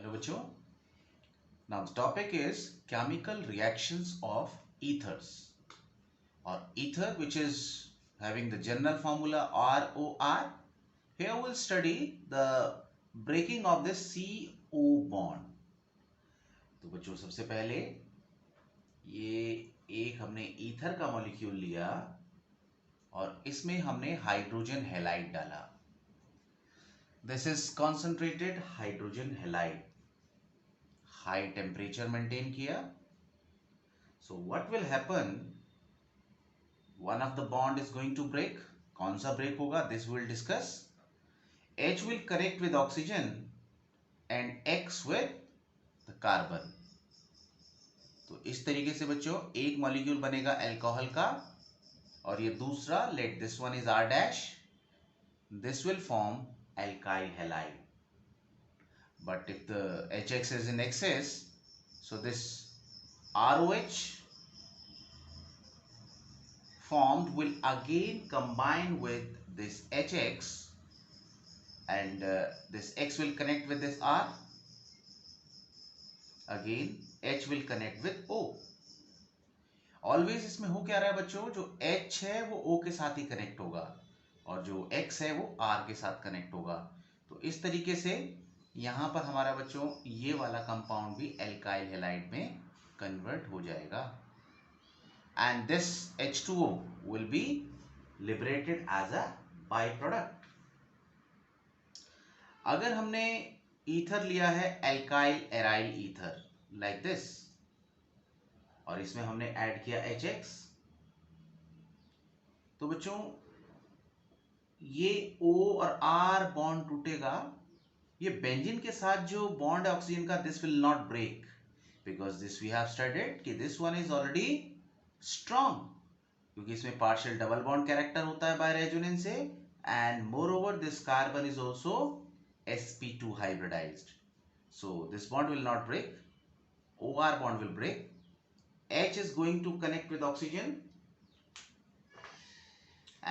Hello बच्चों, now the topic is chemical reactions of ethers or ether, which is having the general formula ROR. Here we'll study the breaking of this CO bond. तो बच्चों सबसे पहले ये एक हमने ether का molecule लिया और इसमें हमने हाइड्रोजन हैलाइड डाला. This is concentrated hydrogen halide. High temperature maintain किया. So what will happen, one of the bond is going to break. कौन सा ब्रेक होगा, this will discuss. H will connect with oxygen and X with the carbon. तो इस तरीके से बच्चों एक मॉलिक्यूल बनेगा अल्कोहल का और ये दूसरा, let this one is R dash, this will form alkyl halide. But if the HX is in excess, so this ROH formed will again combine with this HX and this X will connect with this R. Again H will connect with O. Always इसमें हो क्या रहा है बच्चों, जो H है वो O के साथ ही कनेक्ट होगा और जो X है वो R के साथ कनेक्ट होगा. तो इस तरीके से यहाँ पर हमारा बच्चों ये वाला कंपाउंड भी एल्काइल हैलाइड में कन्वर्ट हो जाएगा. And this H2O will be liberated as a by product. अगर हमने ईथर लिया है alkyl aryl ether like this और इसमें हमने ऐड किया HX, तो बच्चों ये O और R बॉन्ड टूटेगा. ये बेंजीन के साथ जो बॉन्ड है ऑक्सीजन का, this will not break because this we have studied कि this one is already strong, क्योंकि इसमें पार्शियल डबल बॉन्ड कैरेक्टर होता है बाय रेजोनेंस से. And moreover this carbon is also sp2 hybridized, so this bond will not break. OR bond will break. H is going to connect with oxygen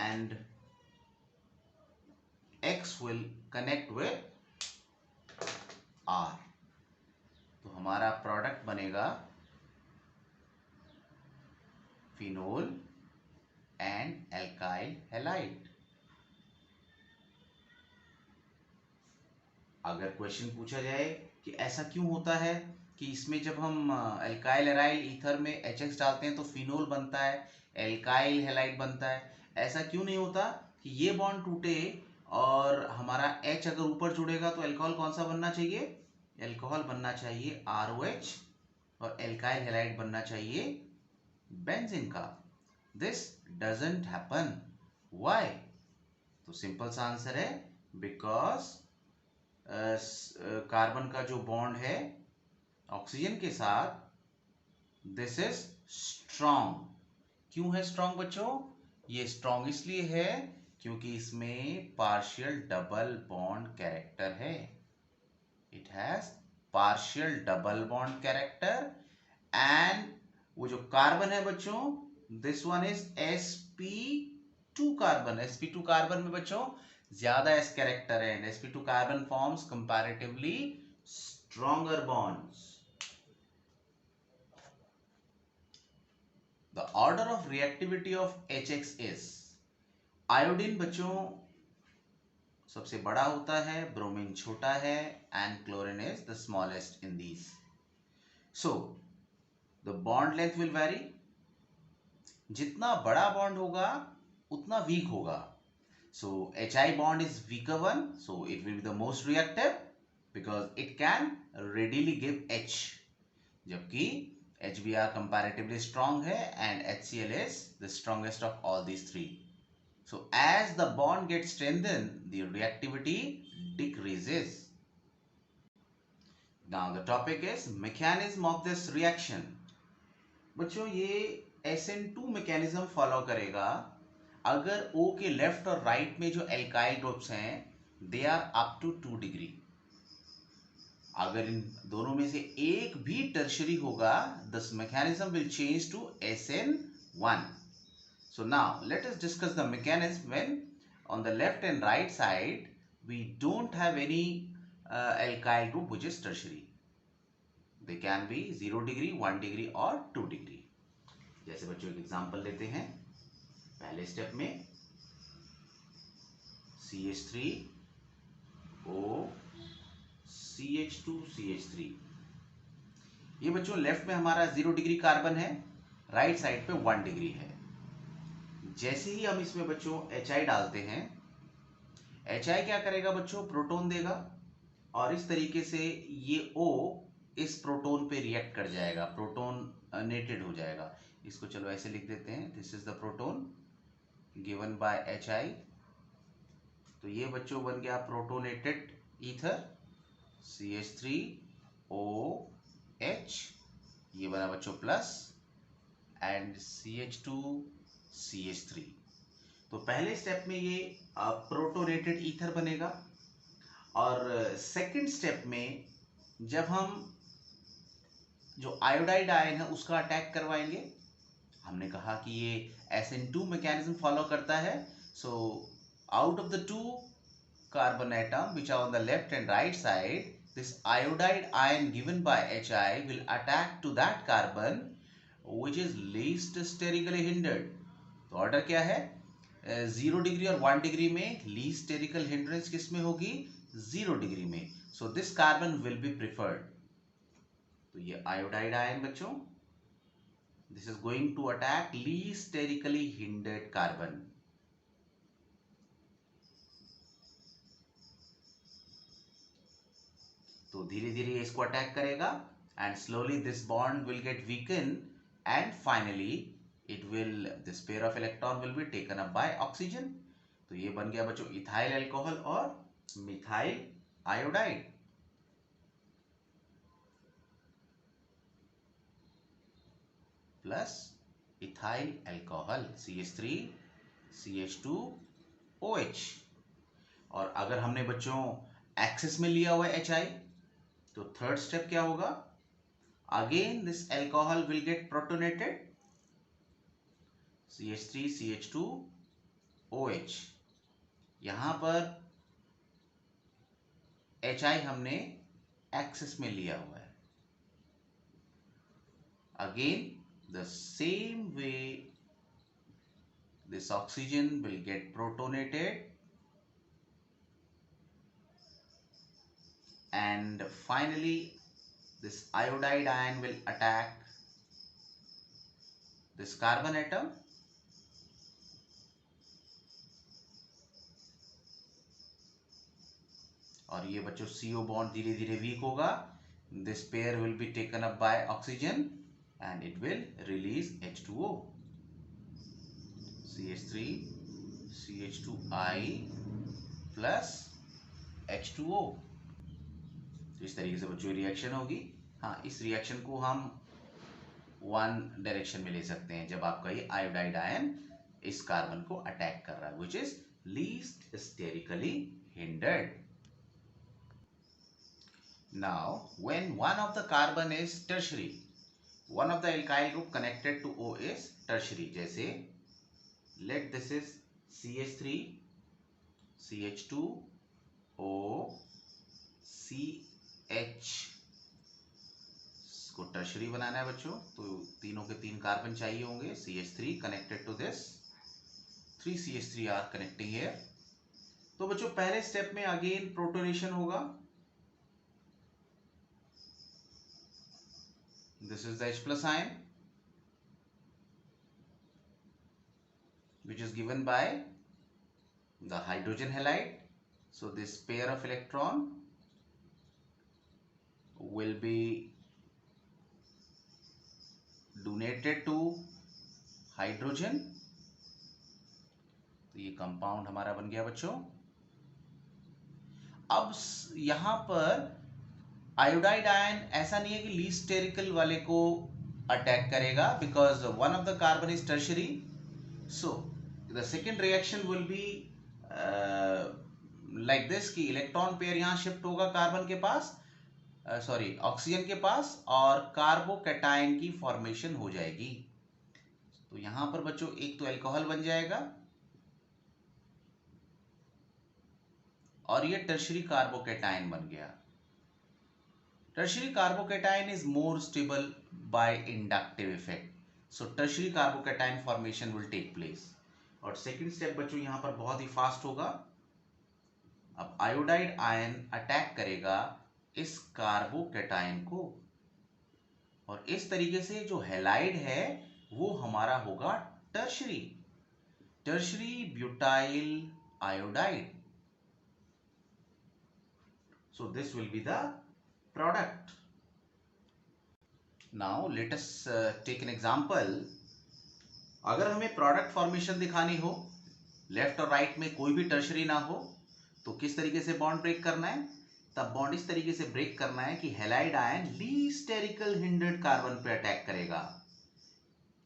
and X will connect with R. तो हमारा product बनेगा phenol and alkyl halide. अगर question पूछा जाए कि ऐसा क्यों होता है कि इसमें जब हम एल्काइल एराइल ईथर में HX डालते हैं तो फिनोल बनता है, एल्काइल हैलाइड बनता है, ऐसा क्यों नहीं होता कि ये बॉन्ड टूटे और हमारा H अगर ऊपर जुड़ेगा तो अल्कोहल कौन सा बनना चाहिए, अल्कोहल बनना चाहिए ROH और एल्काइल हैलाइड बनना चाहिए बेंजीन का. This doesn't happen. व्हाई? तो सिंपल सा आंसर है बिकॉज कार्बन का जो बॉन्ड है ऑक्सीजन के साथ, दिस इज स्ट्रॉन्ग. क्यों है स्ट्रॉन्ग बच्चों? ये स्ट्रॉन्ग इसलिए है क्योंकि इसमें पार्शियल डबल बॉन्ड कैरेक्टर है. It has partial double bond character and वो जो कार्बन है बच्चों, this one is sp2 carbon. sp2 carbon में बच्चों ज्यादा s कैरेक्टर है and sp2 carbon forms comparatively stronger bonds. The order of reactivity of HX is, iodine बच्चों सबसे बड़ा होता है, ब्रोमीन छोटा है and chlorine is the smallest in these. So the bond length will very. जितना बड़ा बॉन्ड होगा उतना वीक होगा. So HI bond is weaker one, so it will be the most reactive because it can readily give H. जबकि HBr comparatively strong है and HCl is the strongest of all these three. So as the bond gets strengthened, the reactivity decreases. Now the topic is mechanism of this reaction. बच्चों ये SN2 mechanism follow करेगा. अगर O के left और right में जो alkyl groups हैं they are up to 2 degree. अगर इन दोनों में से एक भी टर्शरी होगा, this mechanism will change to SN1. So now let us discuss the mechanism when on the left and right side we don't have any alkyl group which is tertiary. They can be 0 degree, 1 degree और 2 degree. जैसे बच्चों एक example लेते हैं. पहले step में CH3O CH2 CH3. ये बच्चों लेफ्ट में हमारा 0 डिग्री कार्बन है, राइट साइड पे 1 डिग्री है. जैसे ही हम इसमें बच्चों HI डालते हैं, HI क्या करेगा बच्चों, प्रोटॉन देगा और इस तरीके से ये O इस प्रोटॉन पे रिएक्ट कर जाएगा, प्रोटोनेटेड हो जाएगा. इसको चलो ऐसे लिख देते हैं, this is the proton given by HI. तो ये बच्चों बन गया प्रोटोनेटेड ईथर CH3OH, ये बना बच्चों प्लस, एंड CH2CH3. तो पहले स्टेप में ये प्रोटोनेटेड ईथर बनेगा और सेकंड स्टेप में जब हम जो आयोडाइड आयन है उसका अटैक करवाएंगे, हमने कहा कि ये SN2 मैकेनिज्म फॉलो करता है. So out of the two carbon atom which are on the left and right side, this iodide ion given by HI will attack to that carbon which is least sterically hindered. तो order क्या है, 0 degree और 1 degree में least स्टेरिकल hindrance किस में होगी, 0 degree में. So this carbon will be preferred. तो ये आयोडाइड आयन बच्चों, this is going to attack least sterically hindered carbon. तो धीरे धीरे इसको अटैक करेगा and slowly this bond will get weaken and finally it will, this pair of electron will be taken up by oxygen. तो ये बन गया बच्चों इथाइल अल्कोहल और methyl iodide. Plus ethyl alcohol CH3 CH2OH. और अगर हमने बच्चों एक्सेस में लिया हुआ HI, तो थर्ड स्टेप क्या होगा, again this alcohol will get protonated CH3 CH2OH. यहां पर HI हमने एक्सेस में लिया हुआ है. Again the same way this oxygen will get protonated and finally this iodide ion will attack this carbon atom. और ये बच्चों CO बॉन्ड धीरे धीरे वीक होगा. This pair will be taken up by oxygen and it will release H2O, CH3 CH2I plus H2O. तो इस तरीके से बच्चों रिएक्शन होगी. हाँ, इस रिएक्शन को हम वन डायरेक्शन में ले सकते हैं जब आपका ये आयोडाइड आयन इस कार्बन को अटैक कर रहा है, which is least sterically hindered. Now, when one of the carbon is tertiary, one of the alkyl group connected to O is tertiary. जैसे let this is CH3 CH2O CH को tertiary बनाना है बच्चों. तो तीनों के तीन कार्बन चाहिए होंगे. CH3 connected to this, 3 CH3 are connecting here. तो बच्चों पहले स्टेप में अगेन प्रोटोनेशन होगा. This is the H plus ion which is given by the hydrogen halide. So this pair of electron will be donated to hydrogen. तो ये compound हमारा बन गया बच्चों. अब यहां पर आयोडाइड आयन ऐसा नहीं है कि लीस्ट स्टेरिकल वाले को अटैक करेगा, because one of the carbon is tertiary. So the second reaction will be like this कि इलेक्ट्रॉन पेयर यहां शिफ्ट होगा कार्बन के पास, सॉरी ऑक्सीजन के पास, और कार्बोकैटायन की फॉर्मेशन हो जाएगी. तो यहां पर बच्चों एक तो अल्कोहल बन जाएगा और ये टर्शरी कार्बोकैटायन बन गया. Tertiary carbocation is more stable by inductive effect. So tertiary carbocation formation will take place. और सेकेंड स्टेप बच्चों यहाँ पर बहुत ही फास्ट होगा. अब आयोडाइड आयन अटैक करेगा इस कार्बोकेटाइन को, और इस तरीके से जो हैलाइड है वो हमारा होगा tertiary butyl iodide. So this will be the product. Now let us take an example. अगर हमें प्रोडक्ट फॉर्मेशन दिखानी हो, लेफ्ट और राइट में कोई भी टर्शरी ना हो, तो किस तरीके से बॉन्ड ब्रेक करना है? तब बॉन्ड इस तरीके से ब्रेक करना है कि halide ion least sterically hindered carbon पे अटैक करेगा.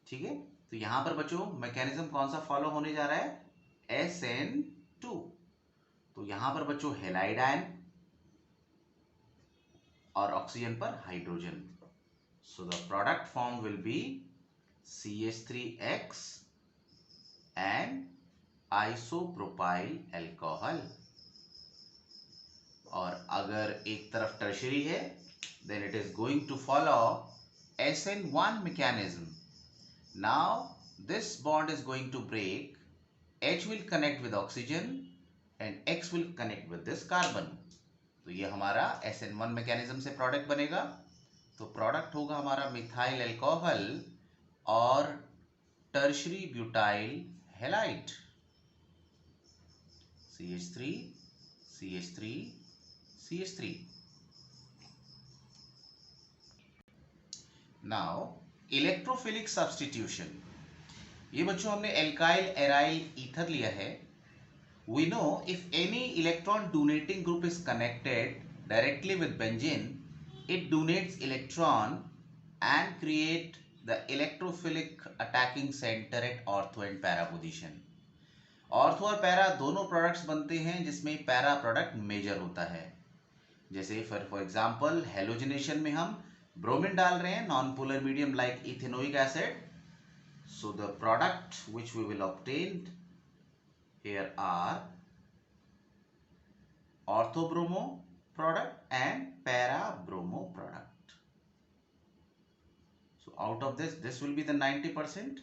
ठीक है, तो यहां पर बच्चों मैकेनिज्म कौन सा फॉलो होने जा रहा है? SN2. तो यहां पर बच्चों हैलाइड आयन और ऑक्सीजन पर hydrogen. So the product form will be CH3X and isopropyl alcohol. और अगर एक तरफ टर्शरी है then it is going to follow SN1 mechanism. Now this bond is going to break. H will connect with oxygen and X will connect with this carbon. तो ये हमारा SN1 mechanism से product बनेगा. तो product होगा हमारा methyl alcohol और tertiary butyl halide. CH3 CH3 CH3. Now electrophilic substitution. ये बच्चों हमने एल्काइल एराइल ईथर लिया है. We know if any electron donating group is connected directly with benzene, it donates electron and create the electrophilic attacking center at ortho and para position. Ortho और para दोनों products बनते हैं जिसमें para product major होता है. जैसे for example halogenation में हम ब्रोमीन डाल रहे हैं, non polar medium like ethanoic acid. So the product which we will obtain here are orthobromo product and para-bromo product. So out of this will be the 90%.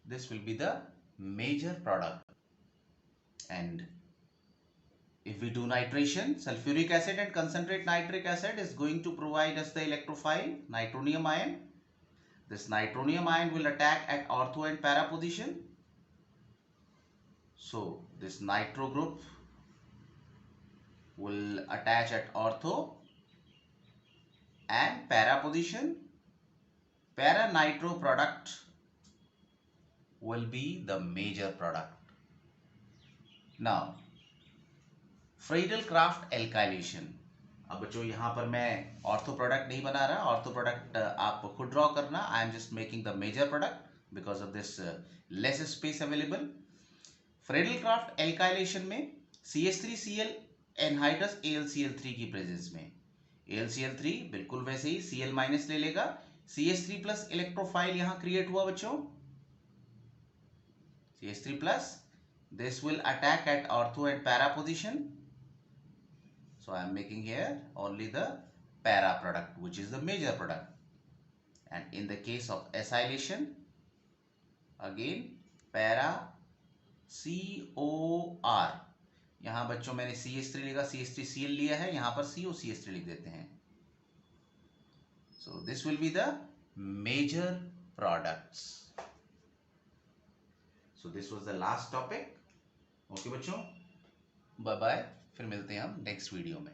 This will be the major product. And if we do nitration, sulfuric acid and concentrate nitric acid is going to provide us the electrophile nitronium ion. This nitronium ion will attack at ortho and para position. So this nitro group will attach at ortho and para position. Para nitro product will be the major product. Now Friedel-Crafts alkylation. अब बच्चों यहाँ पर मैं ortho product नहीं बना रहा. Ortho product आप खुद ड्रॉ करना. I am just making the major product because of this less space available. Friedel Craft alkylation में CH3Cl एनहाइड्रस AlCl3 की प्रेजेंस में AlCl3 बिल्कुल वैसे ही Cl- ले लेगा. CH3 प्लस इलेक्ट्रोफाइल यहां क्रिएट हुआ बच्चों. CH3 plus, this will attack at ortho and para position. So I am making here only the para product which is the major product. And in the case of acylation, again para COR. यहां बच्चों मैंने CH3 लिखा, CH3Cl लिया है, यहां पर COCH3 लिख देते हैं. So this will be the major products. So this was the last topic. Okay बच्चों, बाय बाय. फिर मिलते हैं हम नेक्स्ट वीडियो में.